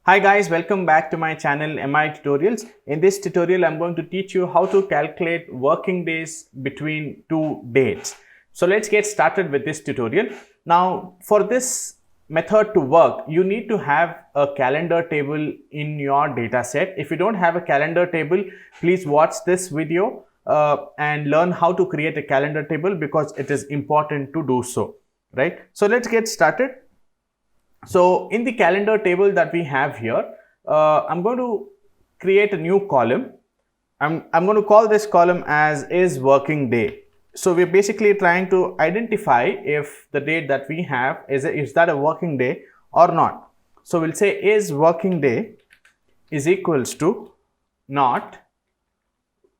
Hi guys, welcome back to my channel MiTutorials. In this tutorial, I'm going to teach you how to calculate working days between two dates. So let's get started with this tutorial. Now, for this method to work, you need to have a calendar table in your data set. If you don't have a calendar table, please watch this video and learn how to create a calendar table because it is important to do so, right? So let's get started. So in the calendar table that we have here, I'm going to create a new column. I'm going to call this column as is working day. So we're basically trying to identify if the date that we have is that a working day or not. So we'll say is working day is equals to not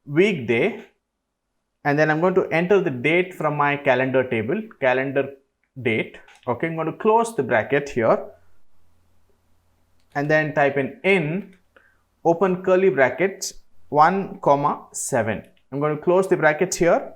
weekday, and then I'm going to enter the date from my calendar table, calendar date. Okay, I'm going to close the bracket here and then type in open curly brackets 1, 7. I'm going to close the brackets here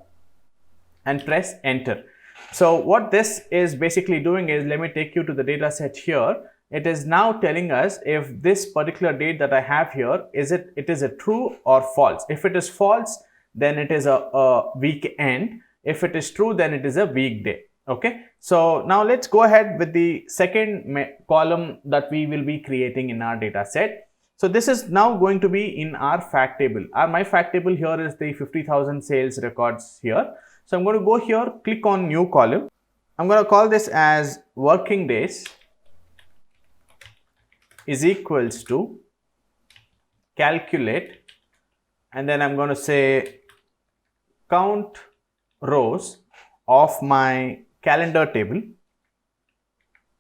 and press enter. So what this is basically doing is, let me take you to the data set here. It is now telling us if this particular date that I have here, it is a true or false. If it is false, then it is a weekend. If it is true, then it is a weekday. Okay, so now let's go ahead with the second column that we will be creating in our data set. So this is now going to be in our fact table. My fact table here is the 50,000 sales records here. So I'm going to go here, click on new column. I'm going to call this as working days is equals to calculate, and then I'm going to say count rows of my calendar table.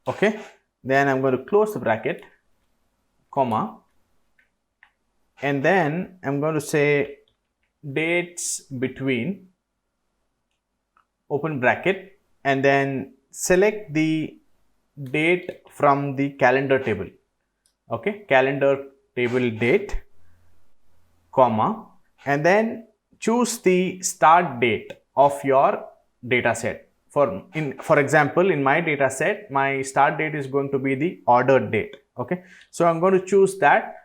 Okay, then I'm going to close the bracket, comma, and then I'm going to say dates between open bracket, and then select the date from the calendar table. Okay, calendar table date, comma, and then choose the start date of your data set. For example, in my data set, my start date is going to be the ordered date. Okay, so I'm going to choose that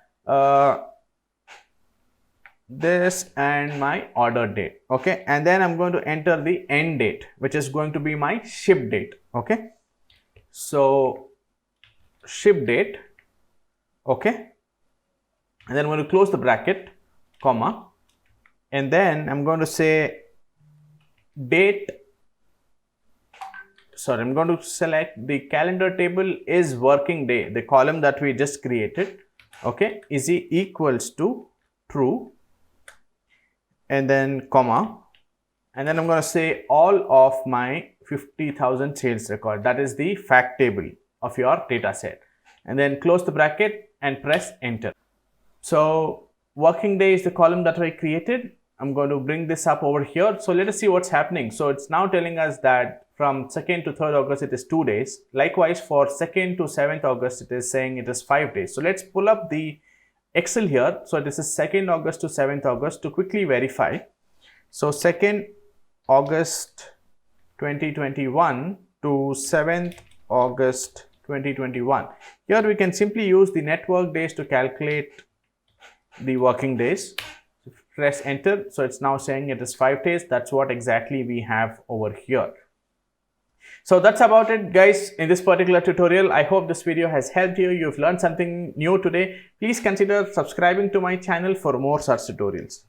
this and my order date. Okay, and then I'm going to enter the end date, which is going to be my ship date. Okay, so ship date. Okay, and then I'm going to close the bracket, comma, and then I'm going to say date. Sorry, I'm going to select the calendar table is working day, the column that we just created. Okay, is equals to true, and then comma, and then I'm going to say all of my 50,000 sales record, that is the fact table of your data set, and then close the bracket and press enter. So working day is the column that I created. I'm going to bring this up over here. So let us see what's happening. So it's now telling us that from 2nd to 3rd August, it is 2 days. Likewise, for 2nd to 7th August, it is saying it is 5 days. So let's pull up the Excel here. So this is 2nd August to 7th August to quickly verify. So 2nd August 2021 to 7th August 2021. Here we can simply use the network days to calculate the working days. Press enter. So it's now saying it is 5 days. That's what exactly we have over here. So that's about it, guys, in this particular tutorial. I hope this video has helped you. You've learned something new today. Please consider subscribing to my channel for more such tutorials.